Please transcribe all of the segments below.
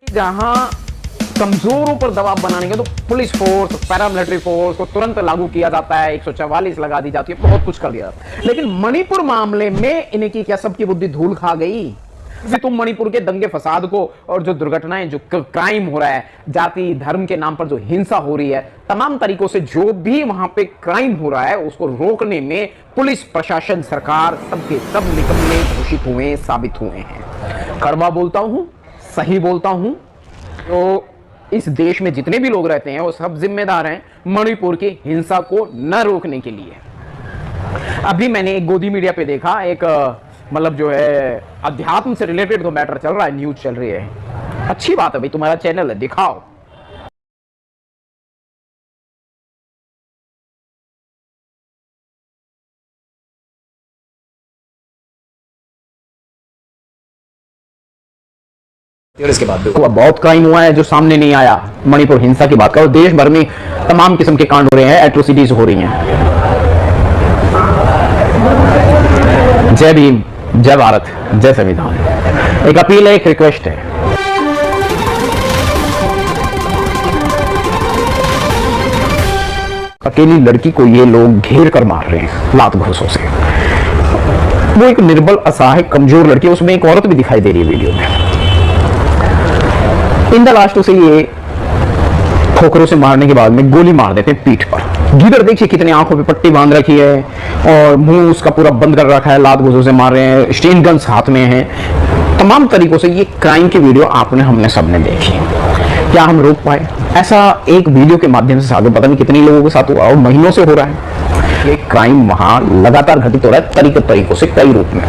जहां कमजोरों पर दबाव बनाने के तो पुलिस फोर्स, पैरामिलिट्री फोर्स को तुरंत लागू किया जाता है, 144 लगा दी जाती है, बहुत कुछ कर दिया जाता है। लेकिन मणिपुर मामले में इनकी क्या सबकी बुद्धि धूल खा गई? तुम मणिपुर के दंगे फसाद को और जो दुर्घटनाएं, जो क्राइम हो रहा है, जाति धर्म के नाम पर जो हिंसा हो रही है, तमाम तरीकों से जो भी वहां पे क्राइम हो रहा है उसको रोकने में पुलिस प्रशासन, सरकार सबके सब निकम्मे घोषित हुए, साबित हुए हैं। कड़वा बोलता हूं, सही बोलता हूं, तो इस देश में जितने भी लोग रहते हैं वो सब जिम्मेदार हैं मणिपुर की हिंसा को न रोकने के लिए। अभी मैंने एक गोदी मीडिया पे देखा, एक मतलब जो है अध्यात्म से रिलेटेड तो मैटर चल रहा है, न्यूज चल रही है। अच्छी बात है भाई, तुम्हारा चैनल है, दिखाओ। इसके बाद बहुत क्राइम हुआ है जो सामने नहीं आया। मणिपुर हिंसा की बात करो, देश भर में तमाम किस्म के कांड हो रहे हैं, एट्रोसिटीज हो रही हैं। जय भीम, जय भारत, जय संविधान। एक अपील है, एक रिक्वेस्ट है। अकेली लड़की को ये लोग घेर कर मार रहे हैं लात घूंसों से। वो एक निर्बल, असहाय, कमजोर लड़की, उसमें एक औरत भी दिखाई दे रही है वीडियो में। इन द लास्ट उसे ये ठोकरों से मारने के बाद में गोली मार देते हैं पीठ पर। गिदड़ देखिए कितने आंखों पे पट्टी बांध रखी है और मुंह उसका पूरा बंद कर रखा है, लात घूंसों से मार रहे हैं, स्टेन गन्स हाथ में है। तमाम तरीकों से ये क्राइम की वीडियो आपने, हमने सबने देखी। क्या हम रोक पाए? ऐसा एक वीडियो के माध्यम से साधु पता नहीं कितने लोगों के साथ हुआ और महीनों से हो रहा है। ये क्राइम वहां लगातार घटित हो रहा है तरीकों से, कई रूप में।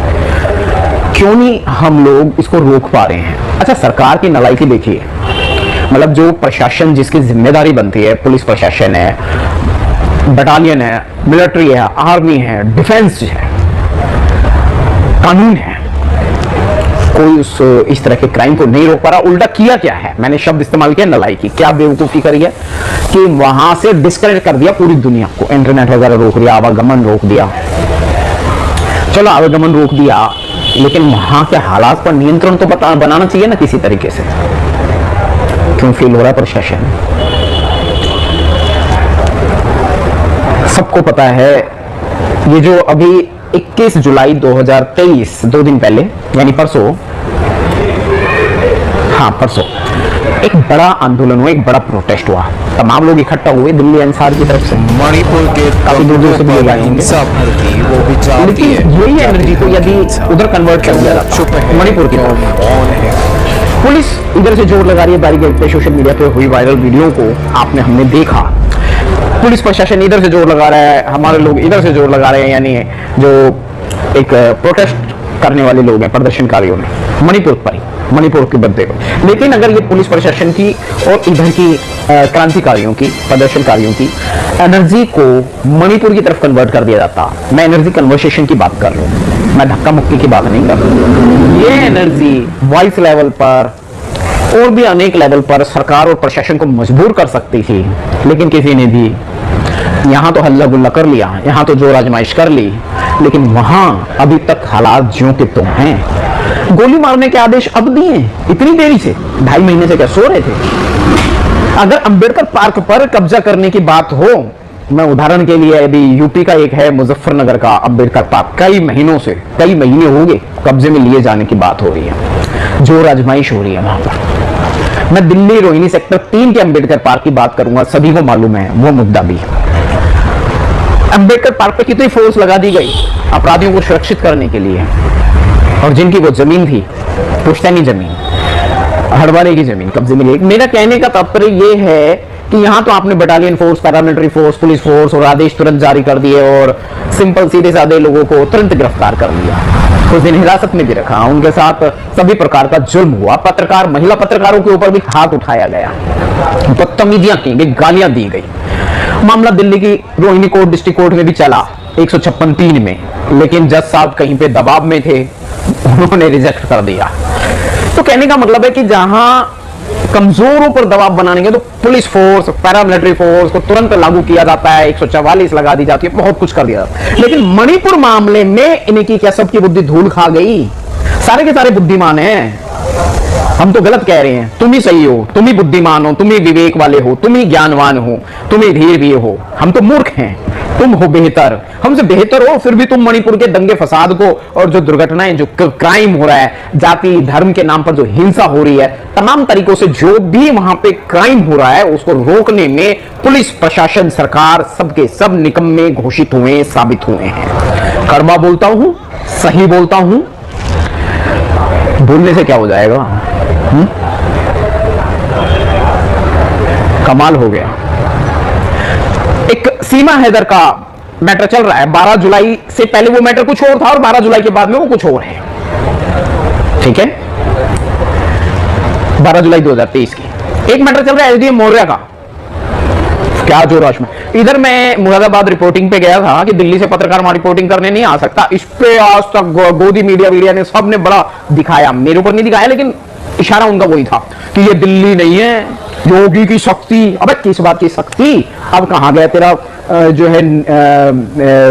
क्यों नहीं हम लोग इसको रोक पा रहे हैं? अच्छा, सरकार की नालायकी देखिए, मतलब जो प्रशासन जिसकी जिम्मेदारी बनती है, पुलिस प्रशासन है, बटालियन है, मिलिट्री है, आर्मी है, डिफेंस है, कानून है, कोई इस तरह के क्राइम को नहीं रोक पा रहा। उल्टा किया क्या है, मैंने शब्द इस्तेमाल किया नालायकी। क्या बेवकूफी करी है कि वहां से डिस्कनेक्ट कर दिया पूरी दुनिया को, इंटरनेट वगैरह रोक दिया, आवागमन रोक दिया। चलो आवागमन रोक दिया, लेकिन वहां के हालात पर नियंत्रण तो बनाना चाहिए ना किसी तरीके से। क्यों फेल हो रहा है प्रशासन? सबको पता है ये जो अभी 21 जुलाई 2023, 2 दिन पहले, यानी परसों, हाँ परसों, एक बड़ा आंदोलन हुआ, एक बड़ा प्रोटेस्ट हुआ। तमाम लोग इकट्ठा हुए दिल्ली एनसीआर की तरफ से। मणिपुर के काफी दूर दूर से भी लोग आएंगे, लेकिन यही एनर्जी को यदि उधर कन्वर्ट कर दिया जाता, मणिपुर की तरफ, पुलिस इधर से जोर लगा रही है बैरिकेड पे, सोशल मीडिया पे हुई वायरल वीडियो को आपने, हमने देखा। पुलिस प्रशासन इधर से जोर लगा रहा है, हमारे लोग इधर से जोर लगा रहे हैं, यानी जो एक प्रोटेस्ट करने वाले लोग हैं, प्रदर्शनकारियों ने, मणिपुर के बदले को। लेकिन अगर ये पुलिस प्रशासन की और इधर की क्रांतिकारियों की, प्रदर्शनकारियों की एनर्जी को मणिपुर की तरफ कन्वर्ट कर दिया जाता, मैं एनर्जी कन्वर्सेशन की बात कर रहा हूँ, मैं धक्का मुक्की की बात नहीं कर रहा। ये एनर्जी वॉइस लेवल पर और भी अनेक लेवल पर सरकार और प्रशासन को मजबूर कर सकती थी, लेकिन किसी ने भी यहाँ तो हल्ला गुल्ला कर लिया, यहाँ तो जोर आजमाइश कर ली, लेकिन वहां अभी तक हालात ज्यों के त्यों हैं। गोली मारने के आदेश अब दिए, इतनी देरी से, 2.5 महीने से क्या सो रहे थे? अगर अंबेडकर पार्क पर कब्जा करने की बात हो, मैं उदाहरण के लिए, अभी यूपी का एक है मुजफ्फरनगर का अंबेडकर पार्क, कई महीनों से, कई महीने हो गए कब्जे में लिए जाने की बात हो रही है, जोर आजमाइश हो रही है वहां पर। मैं दिल्ली रोहिणी सेक्टर 3 के अंबेडकर पार्क की बात करूंगा, सभी को मालूम है वो मुद्दा भी। अंबेडकर पार्क पर कितनी फोर्स लगा दी गई अपराधियों को सुरक्षित करने के लिए, और जिनकी वो जमीन थी, पुश्तैनी जमीन, हड़वारे की जमीन कब्जे में ली। मेरा कहने का तात्पर्य ये है कि यहाँ तो आपने battalion force, paramilitary force, police force और आदेश तुरंत जारी कर दिए और सिंपल सीधे साधे लोगों को तुरंत गिरफ्तार कर लिया, कुछ दिन हिरासत में भी रखा, उनके साथ सभी प्रकार का जुल्म हुआ, पत्रकार, महिला पत्रकारों के ऊपर भी हाथ उठाया गया, बदतमीजियां की गई, गालियां दी गई। मामला दिल्ली की रोहिणी कोर्ट, डिस्ट्रिक्ट कोर्ट में भी चला 156(3) में, लेकिन जज साहब कहीं पे दबाव में थे, उन्होंने रिजेक्ट कर दिया। तो कहने का मतलब है कि जहां कमजोरों पर दबाव बनाने के तो पुलिस फोर्स, पैरामिलिट्री फोर्स को तुरंत लागू किया जाता है, 144 लगा दी जाती है, बहुत कुछ कर दिया जाता है। लेकिन मणिपुर मामले में इनकी क्या सबकी बुद्धि धूल खा गई? सारे के सारे बुद्धिमान हैं, हम तो गलत कह रहे हैं, तुम ही सही हो, तुम ही बुद्धिमान हो, तुम ही विवेक वाले हो, तुम ही ज्ञानवान हो, तुम ही धीर भी हो, हम तो मूर्ख हैं, तुम हो बेहतर, हमसे बेहतर हो, फिर भी तुम मणिपुर के दंगे फसाद को और जो दुर्घटनाएं, जो क्राइम हो रहा है, जाति धर्म के नाम पर जो हिंसा हो रही है, तमाम तरीकों से जो भी वहां पे क्राइम हो रहा है उसको रोकने में पुलिस प्रशासन सरकार सबके सब निकम्मे घोषित हुए, साबित हुए हैं। कड़वा बोलता हूं, सही बोलता हूं, बोलने से क्या हो जाएगा? कमाल हो गया। एक सीमा हैदर का मैटर चल रहा है, 12 जुलाई से पहले वो मैटर कुछ और था और 12 जुलाई के बाद में वो कुछ और है, ठीक है। 12 जुलाई 2023 की एक मैटर चल रहा है एसडीएम मौर्य का, क्या जोर में। इधर मैं मुरादाबाद रिपोर्टिंग पे गया था कि दिल्ली से पत्रकार वहां रिपोर्टिंग करने नहीं आ सकता, इस पे आज तक गोदी मीडिया ने सबने बड़ा दिखाया, मेरे ऊपर नहीं दिखाया लेकिन इशारा उनका वही था कि ये दिल्ली नहीं है, योगी की शक्ति। अबे किस बात की शक्ति? अब कहां गया तेरा जो है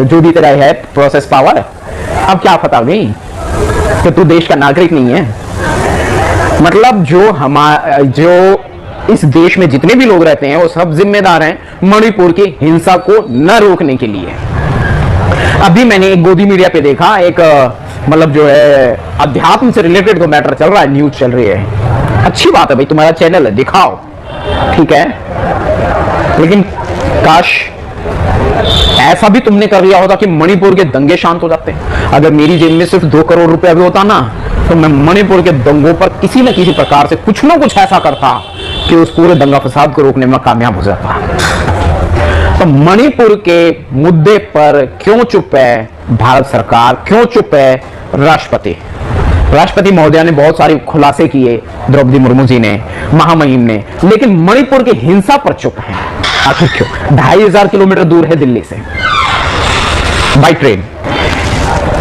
जो भी तेरा है प्रोसेस पावर? अब क्या पता नहीं कि तू देश का नागरिक नहीं है। मतलब जो इस देश में जितने भी लोग रहते हैं वो सब जिम्मेदार हैं मणिपुर की हिंसा को न रोकने के लिए। अभी मैंने एक गोदी मीडिया पे देखा, एक मतलब जो है अध्यात्म से रिलेटेड को मैटर चल रहा है, न्यूज चल रही है। अच्छी बात है भाई, तुम्हारा चैनल है, दिखाओ, ठीक है, लेकिन काश ऐसा भी तुमने कर लिया होता कि मणिपुर के दंगे शांत हो जाते। अगर मेरी जेब में सिर्फ 2 करोड़ रुपया भी होता ना तो मैं मणिपुर के दंगों पर किसी न किसी प्रकार से कुछ ना कुछ ऐसा करता कि उस पूरे दंगा फसाद को रोकने में कामयाब हो जाता। तो मणिपुर के मुद्दे पर क्यों चुप है भारत सरकार, क्यों चुप है राष्ट्रपति महोदया ने बहुत सारे खुलासे किए, द्रौपदी मुर्मू जी ने, महामहिम ने, लेकिन मणिपुर की हिंसा पर चुप है। आखिर क्यों? 2500 किलोमीटर दूर है दिल्ली से by train.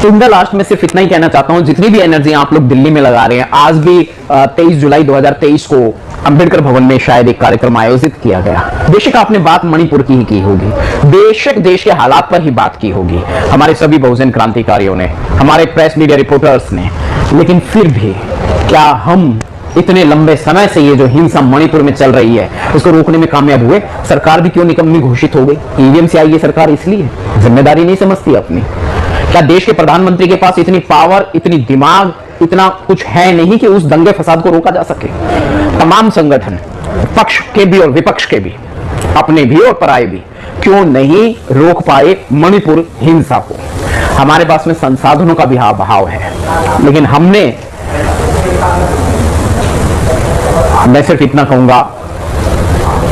In the last में सिर्फ इतना ही कहना चाहता हूं, जितनी भी एनर्जी आप लोग दिल्ली में लगा रहे हैं, आज भी 23 जुलाई 2023 को अंबेडकर भवन में शायद एक कार्यक्रम आयोजित किया गया। बेशक आपने बात मणिपुर की ही की होगी, बेशक देश के हालात पर ही बात की होगी, हमारे सभी बहुजन क्रांतिकारियों ने, हमारे प्रेस मीडिया रिपोर्टर्स ने, लेकिन फिर भी क्या हम इतने लंबे समय से ये जो हिंसा मणिपुर में चल रही है उसको रोकने में कामयाब हुए? सरकार भी क्यों निकम्मी घोषित हो गई? ईवीएम से आई है सरकार, इसलिए जिम्मेदारी नहीं समझती अपनी। क्या देश के प्रधानमंत्री के पास इतनी पावर, इतनी दिमाग, इतना कुछ है नहीं कि उस दंगे फसाद को रोका जा सके? तमाम संगठन, पक्ष के भी और विपक्ष के भी, अपने भी और पराये भी, क्यों नहीं रोक पाए मणिपुर हिंसा को? हमारे पास में संसाधनों का भी अभाव है, लेकिन मैं सिर्फ इतना कहूंगा,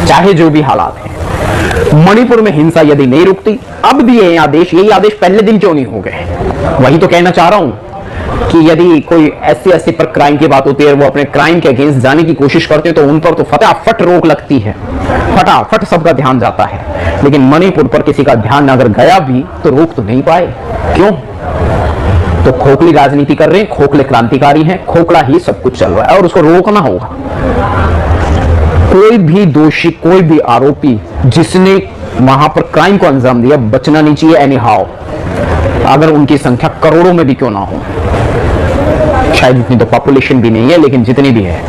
चाहे जो भी हालात हैं, मणिपुर में हिंसा यदि नहीं रुकती, अब भी यही आदेश पहले दिन क्यों नहीं हो गए? वही तो कहना चाह रहा हूं कि यदि कोई SC पर क्राइम की बात होती है, वो अपने क्राइम के अगेंस्ट जाने की कोशिश करते हैं तो उन पर तो फटाफट रोक लगती है, फटाफट सबका ध्यान जाता है। लेकिन मणिपुर पर किसी का ध्यान अगर गया भी तो रोक तो नहीं पाए। क्यों? तो खोखली राजनीति कर रहे हैं, खोखले क्रांतिकारी हैं, खोखला ही सब कुछ चल रहा है और उसको रोकना होगा। कोई भी दोषी, कोई भी आरोपी जिसने वहां पर क्राइम को अंजाम दिया, बचना नहीं चाहिए एनी हाउ, अगर उनकी संख्या करोड़ों में भी क्यों ना हो। शायद इतनी तो पॉपुलेशन भी नहीं है, लेकिन जितनी भी है,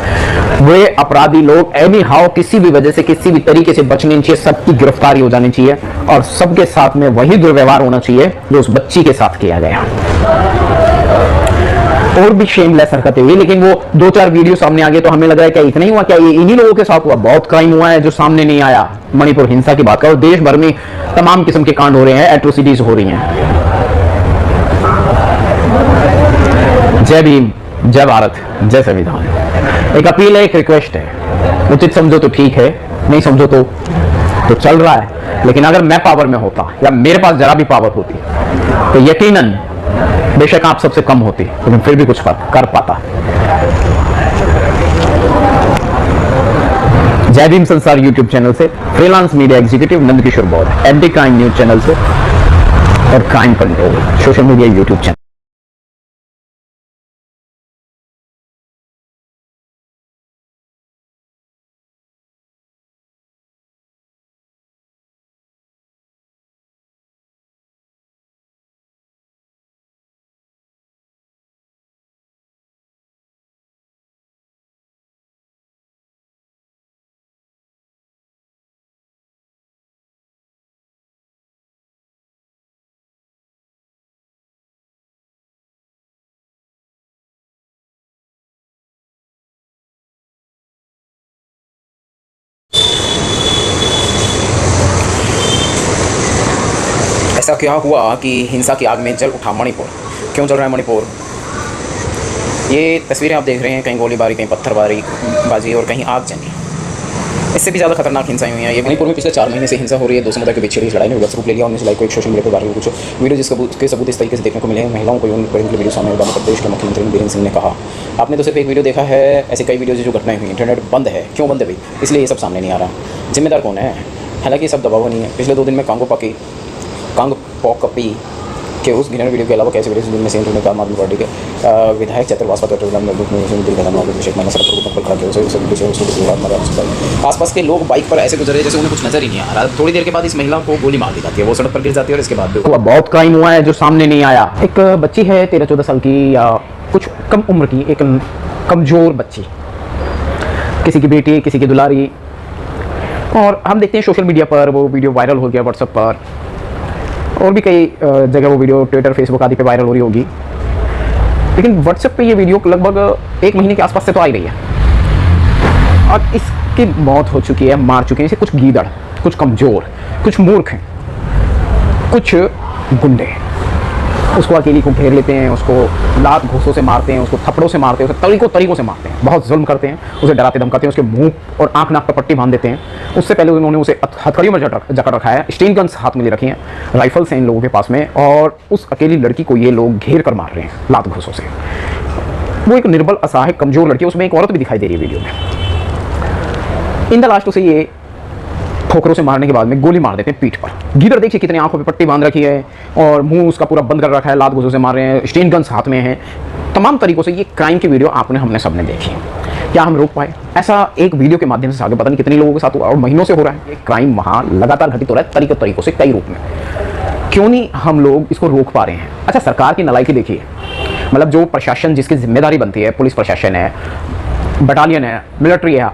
वे अपराधी लोग एनी हाउ किसी भी वजह से, किसी भी तरीके से बचने नहीं चाहिए, सबकी गिरफ्तारी हो जानी चाहिए और सबके साथ में वही दुर्व्यवहार होना चाहिए जो उस बच्ची के साथ किया गया। और भी शेमलेस हरकतें हुई, लेकिन वो 2-4 वीडियो सामने आ गए तो हमें लग रहा है क्या इतना ही हुआ? क्या ये इन्हीं लोगों के साथ हुआ? बहुत क्राइम हुआ है जो सामने नहीं आया। मणिपुर हिंसा की बात करो, देश भर में तमाम किस्म के कांड हो रहे हैं, एट्रोसिटीज हो रही हैं। जय भीम, जय भारत, जय संविधान। एक अपील है, एक रिक्वेस्ट है, उचित समझो तो ठीक है, नहीं समझो तो चल रहा है। लेकिन अगर मैं पावर में होता या मेरे पास जरा भी पावर होती तो यकीनन, बेशक आप सबसे कम होती, लेकिन फिर भी कुछ कर पाता। जय भीम संसार यूट्यूब चैनल से, फ्रीलांस मीडिया एग्जीक्यूटिव नंदकिशोर बौद्ध, एंटी क्राइम न्यूज चैनल से और crime control social media YouTube channel. ऐसा क्या हुआ कि हिंसा की आग में जल उठा मणिपुर? क्यों जल रहा है मणिपुर? ये तस्वीरें आप देख रहे हैं, कहीं गोलीबारी, कहीं पत्थरबाजी और कहीं आगजनी। इससे भी ज़्यादा खतरनाक हिंसाएं हुई हैं। ये मणिपुर में पिछले 4 महीने से हिंसा हो रही है। 2 समुदाय के बीच छिड़ी लड़ाई ने व्यापक रूप ले लिया। 19 जुलाई को एक सोशल मीडिया पर वायरल कुछ वीडियो जिसके सबूत इस तरीके से देखने को मिले हैं। महिलाओं को यौन उत्पीड़न के वीडियो सामने आए। मध्य प्रदेश के मुख्यमंत्री बीरेंद्र सिंह ने कहा, आपने तो सिर्फ एक वीडियो देखा है, ऐसे कई वीडियोज़ जो घटनाएं हुई। इंटरनेट बंद है। क्यों बंद है भाई? इसलिए ये सब सामने नहीं आ रहा। जिम्मेदार कौन है? हालांकि ये सब दबाव नहीं है। पिछले 2 दिन में कांगपोकपी के उस घिनौने वीडियो के अलावा कैसे वीडियो जिनमें सेंट होने का आम आदमी पार्टी के विधायक चतुर्वास आसपास के लोग बाइक पर ऐसे गुजर रहे जैसे उन्हें कुछ नजर ही नहीं आ रहा। थोड़ी देर के बाद इस महिला को गोली मार दी जाती है, वो सड़क पर गिर जाती है और इसके बाद बहुत क्राइम हुआ है जो सामने नहीं आया। एक बच्ची है 13-14 साल की या कुछ कम उम्र की, एक कमजोर बच्ची, किसी की बेटी, किसी की दुलारी। और हम देखते हैं सोशल मीडिया पर वो वीडियो वायरल हो गया, व्हाट्सएप पर और भी कई जगह वो वीडियो ट्विटर, फेसबुक आदि पे वायरल हो रही होगी। लेकिन व्हाट्सएप पे ये वीडियो लगभग 1 महीने के आसपास से तो आ ही रही है और इसकी मौत हो चुकी है, मार चुके हैं इसे कुछ गीदड़, कुछ कमज़ोर, कुछ मूर्ख हैं, कुछ गुंडे। उसको अकेली को घेर लेते हैं, उसको लात घूंसों से मारते हैं, उसको थप्पड़ों से मारते हैं, उसे तरीकों से मारते हैं, बहुत जुल्म करते हैं, उसे डराते धमकाते हैं, उसके मुंह और आंख नाक पर पट्टी बांध देते हैं। उससे पहले उन्होंने उसे हथकड़ियों में जकड़ रखा है, स्टेन गन्स हाथ में ले रखी हैं, राइफल्स हैं इन लोगों के पास में, और उस अकेली लड़की को ये लोग घेर कर मार रहे हैं लात घूंसों से। वो एक निर्बल, असहाय, कमजोर लड़की है। उसमें एक औरत भी दिखाई दे रही है वीडियो में। इन द लास्ट उसे ये ठोकरों से मारने के बाद में गोली मार देते हैं पीठ पर। गीदड़ देखिए कितनी आंखों पे पट्टी बांध रखी है और मुंह उसका पूरा बंद कर रखा है, लात घूंसों से मार रहे हैं, स्टेन गन्स हाथ में है। तमाम तरीकों से ये क्राइम की वीडियो हमने सबने देखी। क्या हम रोक पाए? ऐसा एक वीडियो के माध्यम से आगे पता नहीं कितने लोगों के साथ हुआ और महीनों से हो रहा है। ये क्राइम वहाँ लगातार घटित हो रहा है तरीकों से, कई रूप में। क्यों नहीं हम लोग इसको रोक पा रहे हैं? अच्छा, सरकार की नालायकी देखिए। मतलब जो प्रशासन जिसकी जिम्मेदारी बनती है, पुलिस प्रशासन है, बटालियन है, मिलिट्री है,